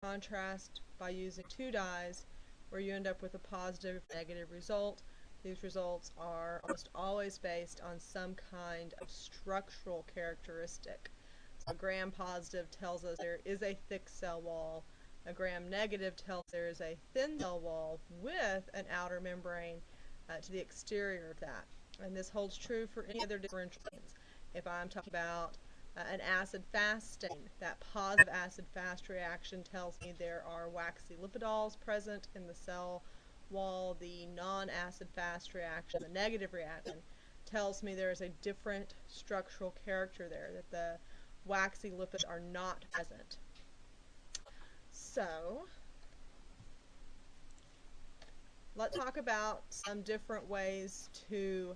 contrast by using two dyes where you end up with a positive or negative result. These results are almost always based on some kind of structural characteristic. So a gram-positive tells us there is a thick cell wall. A gram-negative tells there is a thin cell wall with an outer membrane to the exterior of that. And this holds true for any other differential stains. If I'm talking about an acid-fast stain, that positive acid-fast reaction tells me there are waxy lipidols present in the cell wall. The non-acid-fast reaction, the negative reaction, tells me there is a different structural character there, that the waxy lipids are not present. So, let's talk about some different ways to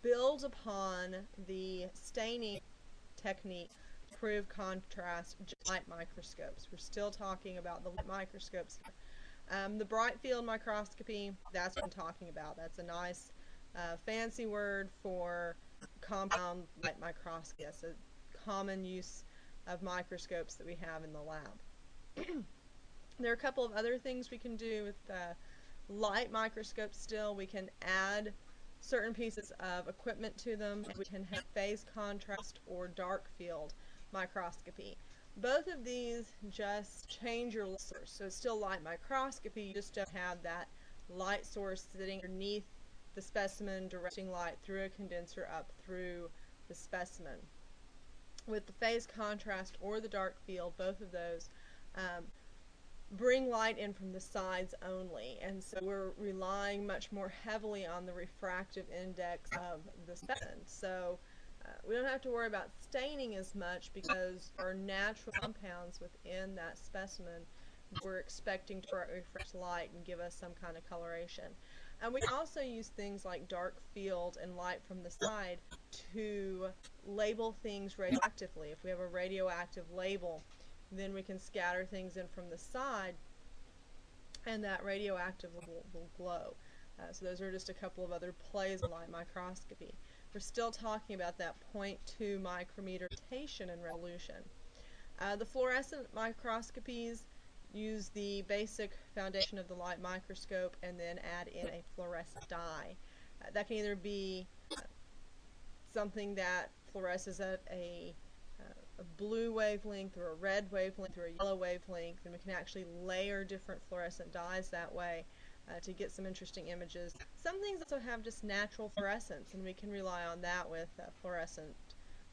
build upon the staining technique to prove contrast just light microscopes. We're still talking about the light microscopes here. The bright field microscopy, that's what I'm talking about. That's a nice fancy word for compound light microscopy. That's a common use of microscopes that we have in the lab. There are a couple of other things we can do with light microscopes still. We can add certain pieces of equipment to them. We can have phase contrast or dark field microscopy. Both of these just change your light source. So it's still light microscopy, you just don't have that light source sitting underneath the specimen directing light through a condenser up through the specimen. With the phase contrast or the dark field, both of those bring light in from the sides only, and so we're relying much more heavily on the refractive index of the specimen. So we don't have to worry about staining as much because our natural compounds within that specimen we're expecting to refract light and give us some kind of coloration. And we can also use things like dark field and light from the side to label things radioactively. If we have a radioactive label, then we can scatter things in from the side and that radioactive will glow. So those are just a couple of other plays of light microscopy. We're still talking about that 0.2 micrometer rotation and resolution. The fluorescent microscopies use the basic foundation of the light microscope and then add in a fluorescent dye. That can either be something that fluoresces at a blue wavelength or a red wavelength or a yellow wavelength, and we can actually layer different fluorescent dyes that way to get some interesting images. Some things also have just natural fluorescence, and we can rely on that with fluorescent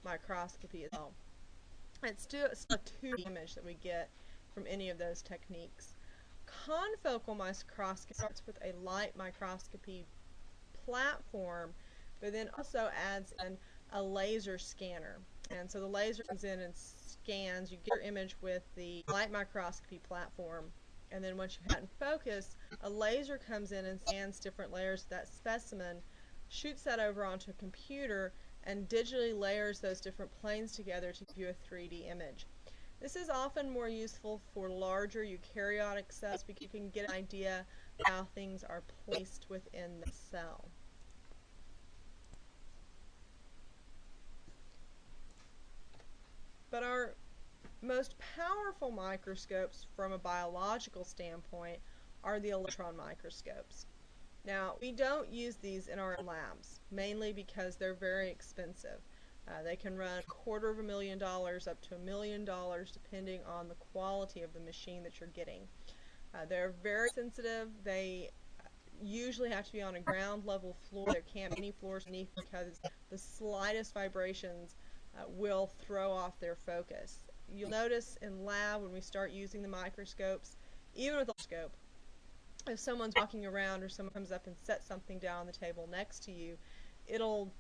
microscopy as well. It's still a 2D image that we get from any of those techniques. Confocal microscopy starts with a light microscopy platform, but then also adds in a laser scanner. And so the laser comes in and scans. You get your image with the light microscopy platform, and then once you've got it in focus, a laser comes in and scans different layers of that specimen, shoots that over onto a computer, and digitally layers those different planes together to give you a 3D image. This is often more useful for larger eukaryotic cells because you can get an idea of how things are placed within the cell. But our most powerful microscopes from a biological standpoint are the electron microscopes. Now, we don't use these in our labs, mainly because they're very expensive. They can run $250,000 up to $1 million depending on the quality of the machine that you're getting. They're very sensitive. They usually have to be on a ground level floor. There can't be any floors beneath because the slightest vibrations will throw off their focus. You'll notice in lab when we start using the microscopes, even with a scope, if someone's walking around or someone comes up and sets something down on the table next to you, it'll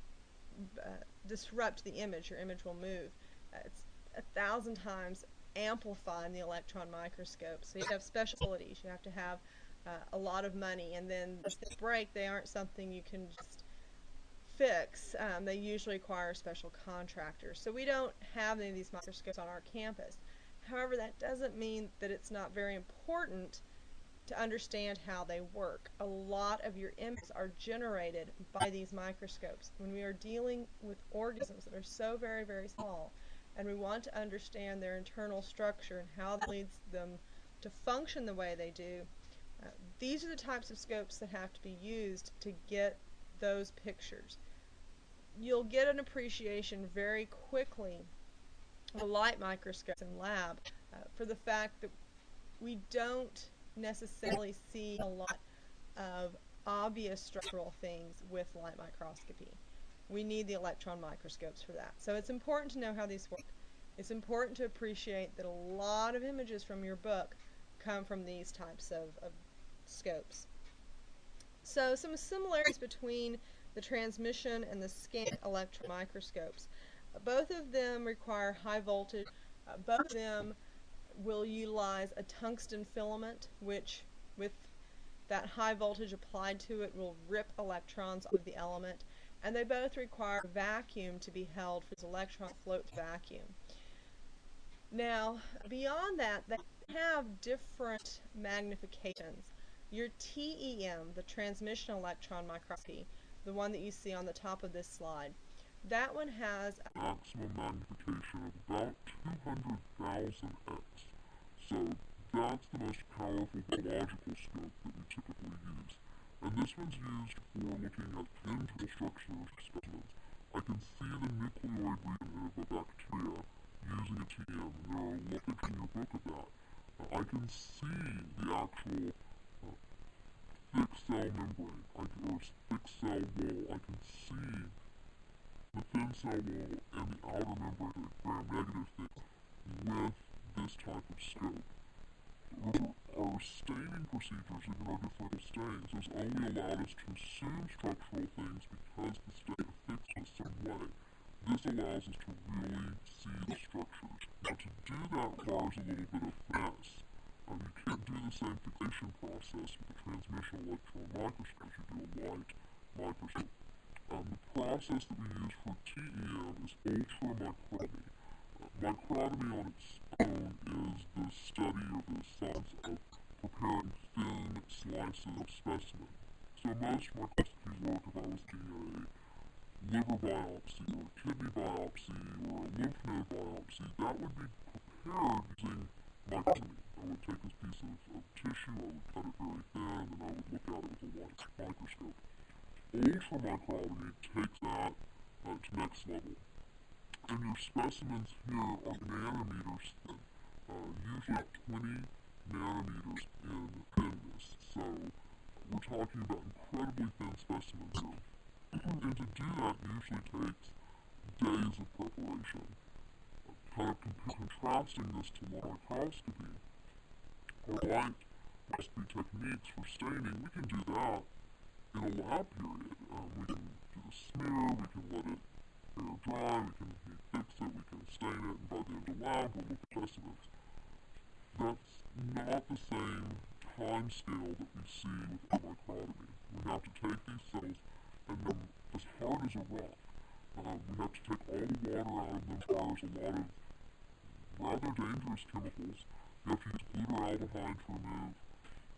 disrupt the image. Your image will move. It's 1,000 times amplified in the electron microscope. So you have special abilities. You have to have a lot of money, and then if they break, they aren't something you can just fix. They usually require special contractors. So we don't have any of these microscopes on our campus. However, that doesn't mean that it's not very important to understand how they work. A lot of your images are generated by these microscopes. When we are dealing with organisms that are so very, very small, and we want to understand their internal structure and how that leads them to function the way they do, these are the types of scopes that have to be used to get those pictures. You'll get an appreciation very quickly of light microscopes in lab for the fact that we don't necessarily see a lot of obvious structural things with light microscopy. We need the electron microscopes for that. So it's important to know how these work. It's important to appreciate that a lot of images from your book come from these types of scopes. So some similarities between the transmission and the scan electron microscopes. Both of them require high voltage. Both of them will utilize a tungsten filament, which with that high voltage applied to it will rip electrons out of the element. And they both require vacuum to be held for the electron to float through vacuum. Now, beyond that, they have different magnifications. Your TEM, the transmission electron microscopy, the one that you see on the top of this slide, that one has a maximum magnification of about 200,000x. So that's the most powerful biological scope that we typically use. And this one's used for looking at internal structures of specimens. I can see the nucleoid region of a bacteria using a TM, and there are a lot in your book of that. I can see the actual thick cell membrane, or thick cell wall. I can see the thin cell wall and the outer membrane, the gram-negative thing, with this type of scope. Our staining procedures, even our differential stains, has only allowed us to assume structural things because the stain affixed in some way. This allows us to really see the structures. Now, to do that requires a little bit of finesse. You can't do the same fixation process with the transmission electron microscope as you do a light microscope. The process that we use for TEM is ultramicrotomy. Microtomy on its own is the study or the science of preparing thin slices of specimen. So most microscopy work, if I was doing a liver biopsy or a kidney biopsy or a lymph node biopsy, that would be prepared using microtomy. I would take this piece of tissue, I would cut it very thin, and I would look at it with a light microscope. Ultramicrotomy takes that to next level. And your specimens here are nanometers thin, usually 20 nanometers in thinness. So we're talking about incredibly thin specimens here. And to do that usually takes days of preparation. Kind of contrasting this to light microscopy, or light microscopy techniques for staining, we can do that in a lab period. We can do a smear, we can let it air dry, we can fix it, we can stain it, and by the end of the lab we'll look at specimens. That's not the same time scale that we see with microtomy. We have to take these cells and they're as hard as a rock. We have to take all the water out of them. There's a lot of rather dangerous chemicals. You have to use glutaraldehyde to remove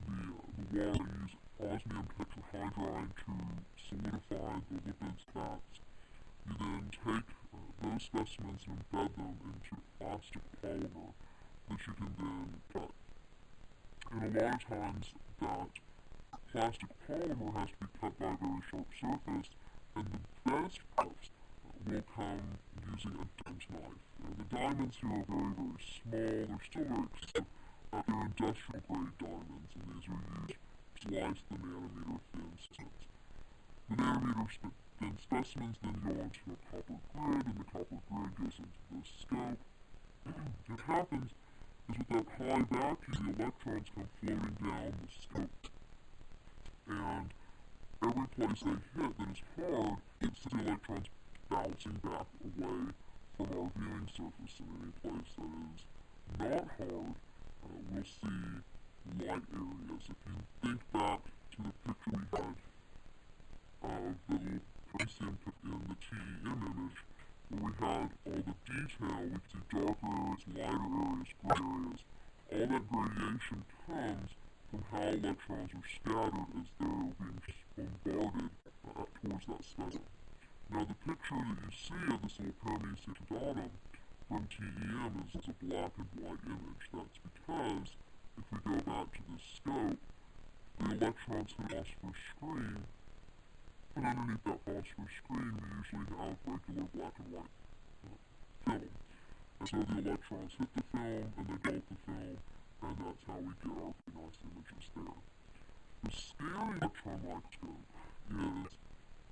the water. You use osmium tetrahydride to solidify the lipids, fats. You then take those specimens and embed them into plastic polymer that you can then cut. And a lot of times that plastic polymer has to be cut by a very sharp surface, and the best cuts will come using a diamond knife. The diamonds here are very, very small. They're still very expensive. They're industrial grade diamonds, and these are used to slice the nanometer thin specimens. The nanometer thin specimens then go onto a copper grid, and the copper grid goes into the scope. What happens is with that high vacuum, the electrons come floating down the scope. And every place they hit that is hard, it's the electrons bouncing back away from our viewing surface. And any place that is not hard, we'll see light areas. If you think back to the picture we had of the little Perseum in the TEM image, where we had all the detail, we see darker areas, lighter areas, gray areas. All that gradation comes from how electrons are scattered as they're being bombarded towards that specimen. Now the picture that you see of this little Paramecium from TEM is a black and white image. That's because if we go back to this scope, the electrons hit a phosphor screen, and underneath that phosphor screen we usually have regular black and white film. And so the electrons hit the film, and they go up the film, and that's how we get our nice images there. The scanning electron microscope is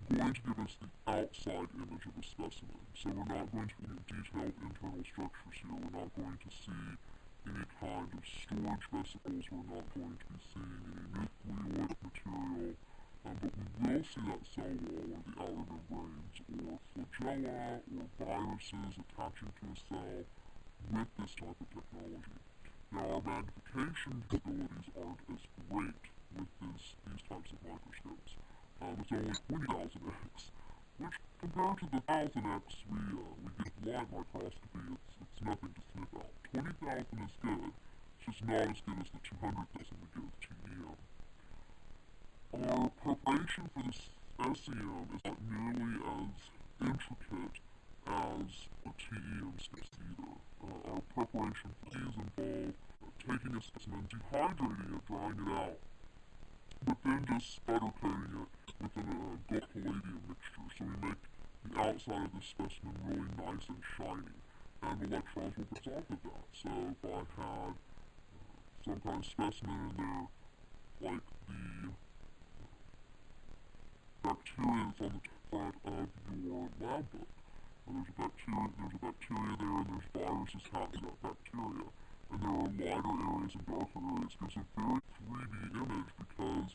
going to give us the outside image of a specimen. So we're not going to see detailed internal structures here. We're not going to see any kind of storage vesicles. We're not going to be seeing any nucleoid material. But we will see that cell wall or the outer membranes or flagella or viruses attaching to a cell with this type of technology. Now, our magnification capabilities aren't as great with these types of microscopes. It's only 20,000x, which compared to the 1000x we get with light microscopy, it's nothing to sniff out. 20,000 is good, it's just not as good as the 200,000 we get with TEM. Our preparation for this SEM is not nearly as intricate as the TEM steps either. Our preparation for these involve taking a specimen, dehydrating it, drying it out, but then just sputter coating it with a gold palladium mixture, so we make the outside of the specimen really nice and shiny, and electrons will bounce off of that. So if I had some kind of specimen in there, like the bacteria that's on the front of your lab book, there's a bacteria there, and there's viruses housing that bacteria, and there are lighter areas and darker areas. It gives a very 3D image because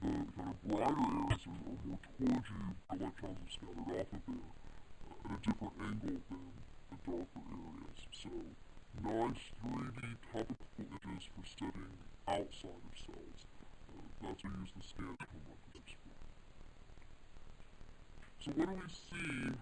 the kind of brighter areas are more towards you, electrons are scattered off of there at a different angle than the darker areas. So, nice 3D topical images for studying outside of cells. That's what we use the scanning microscope for. So what do we see